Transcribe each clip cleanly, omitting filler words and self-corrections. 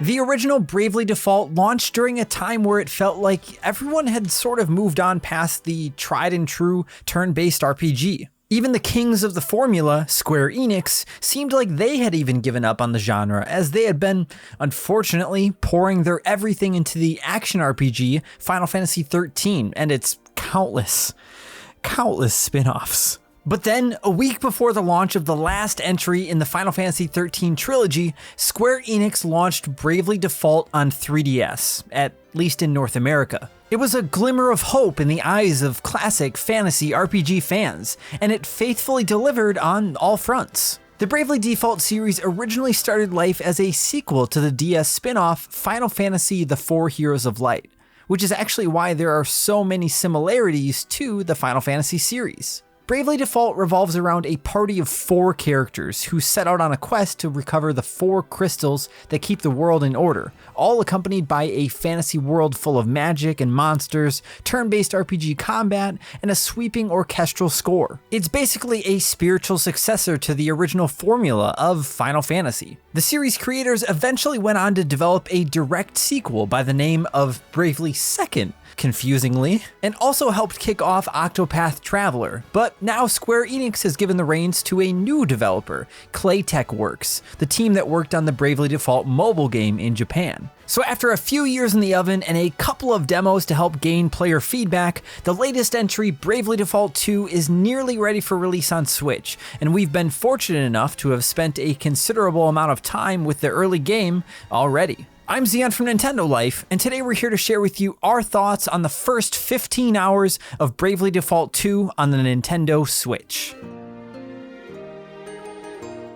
The original Bravely Default launched during a time where it felt like everyone had sort of moved on past the tried and true turn-based RPG. Even the kings of the formula, Square Enix, seemed like they had even given up on the genre, as they had been, unfortunately, pouring their everything into the action RPG Final Fantasy XIII and its countless spin-offs. But then, a week before the launch of the last entry in the Final Fantasy XIII trilogy, Square Enix launched Bravely Default on 3DS, at least in North America. It was a glimmer of hope in the eyes of classic fantasy RPG fans, and it faithfully delivered on all fronts. The Bravely Default series originally started life as a sequel to the DS spin-off Final Fantasy The Four Heroes of Light, which is actually why there are so many similarities to the Final Fantasy series. Bravely Default revolves around a party of 4 characters who set out on a quest to recover the 4 crystals that keep the world in order, all accompanied by a fantasy world full of magic and monsters, turn-based RPG combat, and a sweeping orchestral score. It's basically a spiritual successor to the original formula of Final Fantasy. The series creators eventually went on to develop a direct sequel by the name of Bravely Second, confusingly, and also helped kick off Octopath Traveler, but now Square Enix has given the reins to a new developer, Claytech Works, the team that worked on the Bravely Default mobile game in Japan. So after a few years in the oven and a couple of demos to help gain player feedback, the latest entry, Bravely Default 2, is nearly ready for release on Switch, and we've been fortunate enough to have spent a considerable amount of time with the early game already. I'm Zion from Nintendo Life, and today we're here to share with you our thoughts on the first 15 hours of Bravely Default 2 on the Nintendo Switch.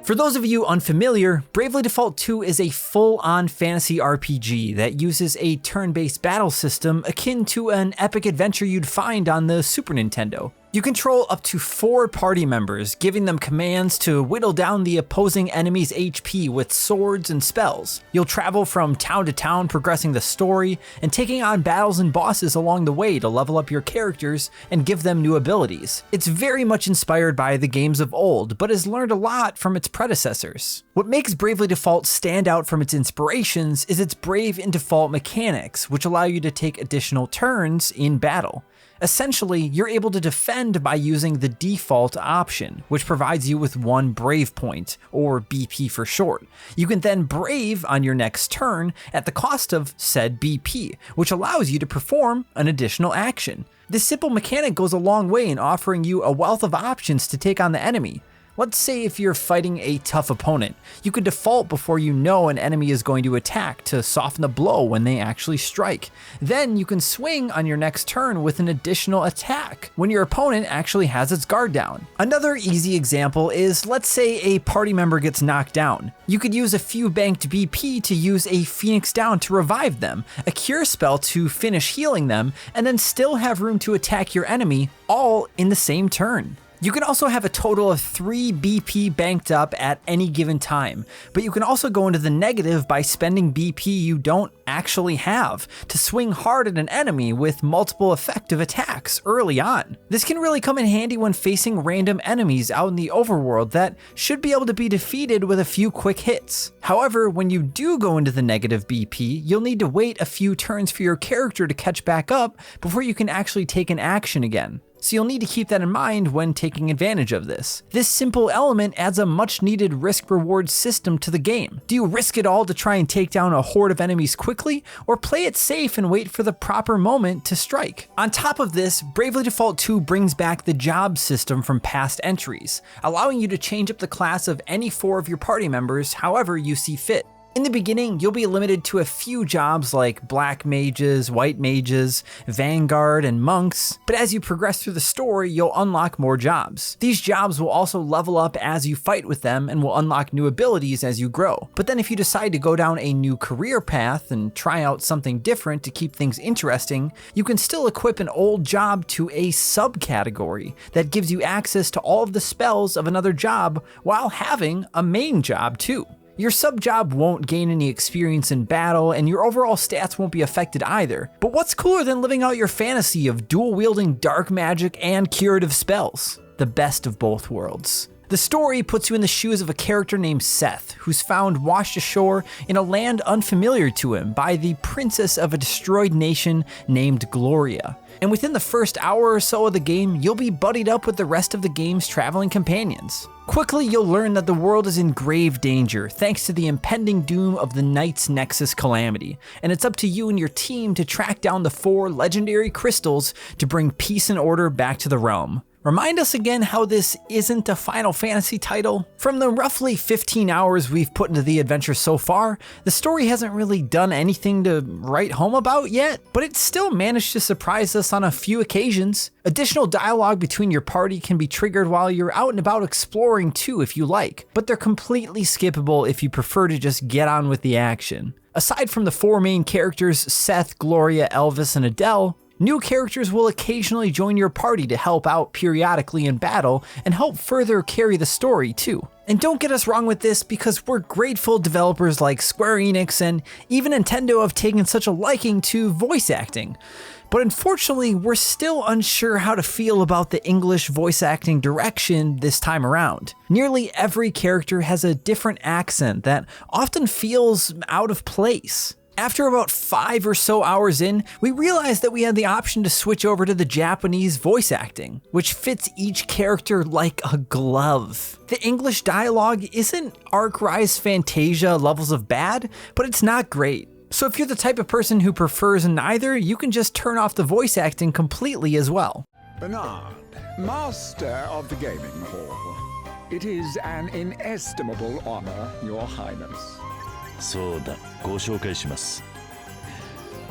For those of you unfamiliar, Bravely Default 2 is a full-on fantasy RPG that uses a turn-based battle system akin to an epic adventure you'd find on the Super Nintendo. You control up to 4 party members, giving them commands to whittle down the opposing enemy's HP with swords and spells. You'll travel from town to town progressing the story, and taking on battles and bosses along the way to level up your characters and give them new abilities. It's very much inspired by the games of old, but has learned a lot from its predecessors. What makes Bravely Default stand out from its inspirations is its Brave in Default mechanics, which allow you to take additional turns in battle. Essentially, you're able to defend by using the default option, which provides you with 1 Brave point, or BP for short. You can then Brave on your next turn at the cost of said BP, which allows you to perform an additional action. This simple mechanic goes a long way in offering you a wealth of options to take on the enemy. Let's say if you're fighting a tough opponent, you could default before you know an enemy is going to attack to soften the blow when they actually strike. Then you can swing on your next turn with an additional attack when your opponent actually has its guard down. Another easy example is, let's say a party member gets knocked down. You could use a few banked BP to use a Phoenix Down to revive them, a cure spell to finish healing them, and then still have room to attack your enemy all in the same turn. You can also have a total of 3 BP banked up at any given time, but you can also go into the negative by spending BP you don't actually have to swing hard at an enemy with multiple effective attacks early on. This can really come in handy when facing random enemies out in the overworld that should be able to be defeated with a few quick hits. However, when you do go into the negative BP, you'll need to wait a few turns for your character to catch back up before you can actually take an action again. So you'll need to keep that in mind when taking advantage of this. This simple element adds a much needed risk-reward system to the game. Do you risk it all to try and take down a horde of enemies quickly, or play it safe and wait for the proper moment to strike? On top of this, Bravely Default 2 brings back the job system from past entries, allowing you to change up the class of any 4 of your party members however you see fit. In the beginning, you'll be limited to a few jobs like black mages, white mages, vanguard, and monks, but as you progress through the story, you'll unlock more jobs. These jobs will also level up as you fight with them and will unlock new abilities as you grow. But then if you decide to go down a new career path and try out something different to keep things interesting, you can still equip an old job to a subcategory that gives you access to all of the spells of another job while having a main job too. Your sub-job won't gain any experience in battle, and your overall stats won't be affected either. But what's cooler than living out your fantasy of dual-wielding dark magic and curative spells? The best of both worlds. The story puts you in the shoes of a character named Seth, who's found washed ashore in a land unfamiliar to him by the princess of a destroyed nation named Gloria. And within the first hour or so of the game, you'll be buddied up with the rest of the game's traveling companions. Quickly, you'll learn that the world is in grave danger thanks to the impending doom of the Knight's Nexus calamity, and it's up to you and your team to track down the 4 legendary crystals to bring peace and order back to the realm. Remind us again how this isn't a Final Fantasy title? From the roughly 15 hours we've put into the adventure so far, the story hasn't really done anything to write home about yet, but it's still managed to surprise us on a few occasions. Additional dialogue between your party can be triggered while you're out and about exploring too if you like, but they're completely skippable if you prefer to just get on with the action. Aside from the 4 main characters, Seth, Gloria, Elvis, and Adele, new characters will occasionally join your party to help out periodically in battle and help further carry the story too. And don't get us wrong with this, because we're grateful developers like Square Enix and even Nintendo have taken such a liking to voice acting. But unfortunately, we're still unsure how to feel about the English voice acting direction this time around. Nearly every character has a different accent that often feels out of place. After about 5 or so hours in, we realized that we had the option to switch over to the Japanese voice acting, which fits each character like a glove. The English dialogue isn't Arc Rise Fantasia levels of bad, but it's not great. So if you're the type of person who prefers neither, you can just turn off the voice acting completely as well. Bernard, master of the gaming hall. It is an inestimable honor, Your Highness. そうだ、ご紹介します。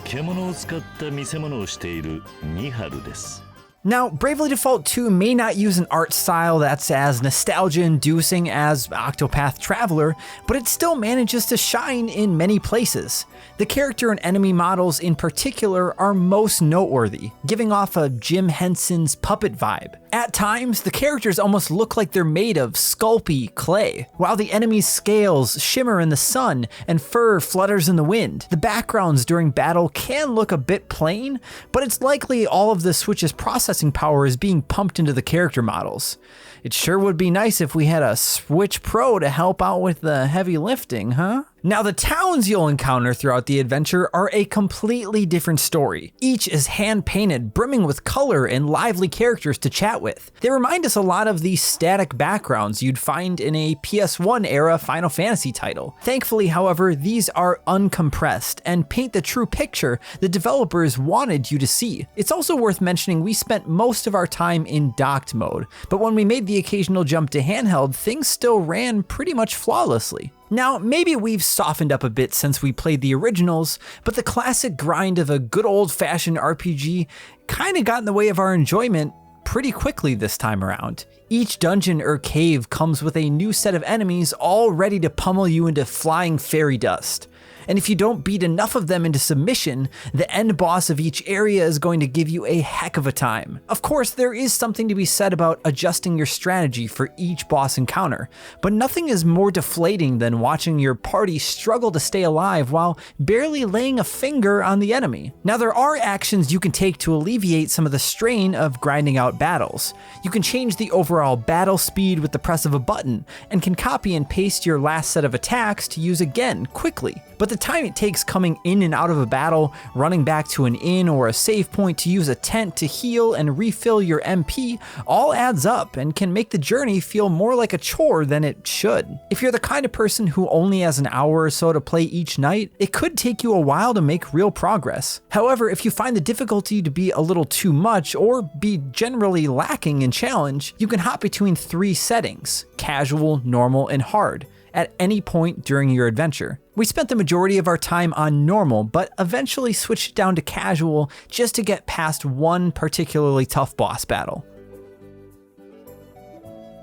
獣を使った見せ物をしているニハルです。 Now, Bravely Default 2 may not use an art style that's as nostalgia-inducing as Octopath Traveler, but it still manages to shine in many places. The character and enemy models in particular are most noteworthy, giving off a Jim Henson's puppet vibe. At times, the characters almost look like they're made of sculpey clay, while the enemies' scales shimmer in the sun and fur flutters in the wind. The backgrounds during battle can look a bit plain, but it's likely all of the Switch's processing power is being pumped into the character models. It sure would be nice if we had a Switch Pro to help out with the heavy lifting, huh? Now, the towns you'll encounter throughout the adventure are a completely different story. Each is hand-painted, brimming with color and lively characters to chat with. They remind us a lot of the static backgrounds you'd find in a PS1-era Final Fantasy title. Thankfully, however, these are uncompressed and paint the true picture the developers wanted you to see. It's also worth mentioning we spent most of our time in docked mode, but when we made the occasional jump to handheld, things still ran pretty much flawlessly. Now, maybe we've softened up a bit since we played the originals, but the classic grind of a good old-fashioned RPG kinda got in the way of our enjoyment pretty quickly this time around. Each dungeon or cave comes with a new set of enemies all ready to pummel you into flying fairy dust. And if you don't beat enough of them into submission, the end boss of each area is going to give you a heck of a time. Of course, there is something to be said about adjusting your strategy for each boss encounter, but nothing is more deflating than watching your party struggle to stay alive while barely laying a finger on the enemy. Now, there are actions you can take to alleviate some of the strain of grinding out battles. You can change the overall battle speed with the press of a button, and can copy and paste your last set of attacks to use again quickly. But the time it takes coming in and out of a battle, running back to an inn or a save point to use a tent to heal and refill your MP all adds up and can make the journey feel more like a chore than it should. If you're the kind of person who only has an hour or so to play each night, it could take you a while to make real progress. However, if you find the difficulty to be a little too much or be generally lacking in challenge, you can hop between 3 settings: casual, normal, and hard, at any point during your adventure. We spent the majority of our time on normal, but eventually switched down to casual just to get past one particularly tough boss battle.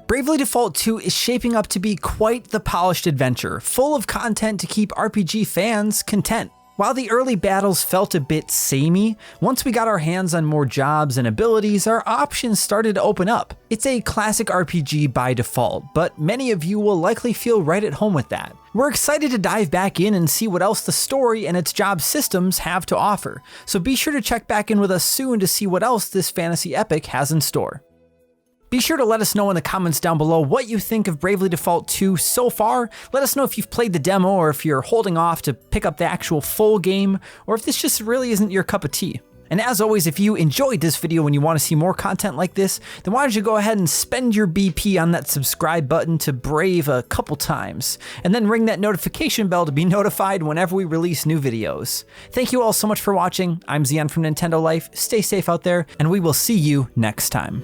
Bravely Default 2 is shaping up to be quite the polished adventure, full of content to keep RPG fans content. While the early battles felt a bit samey, once we got our hands on more jobs and abilities, our options started to open up. It's a classic RPG by default, but many of you will likely feel right at home with that. We're excited to dive back in and see what else the story and its job systems have to offer, so be sure to check back in with us soon to see what else this fantasy epic has in store. Be sure to let us know in the comments down below what you think of Bravely Default 2 so far. Let us know if you've played the demo or if you're holding off to pick up the actual full game, or if this just really isn't your cup of tea. And as always, if you enjoyed this video and you want to see more content like this, then why don't you go ahead and spend your BP on that subscribe button to Brave a couple times, and then ring that notification bell to be notified whenever we release new videos. Thank you all so much for watching. I'm Zion from Nintendo Life. Stay safe out there, and we will see you next time.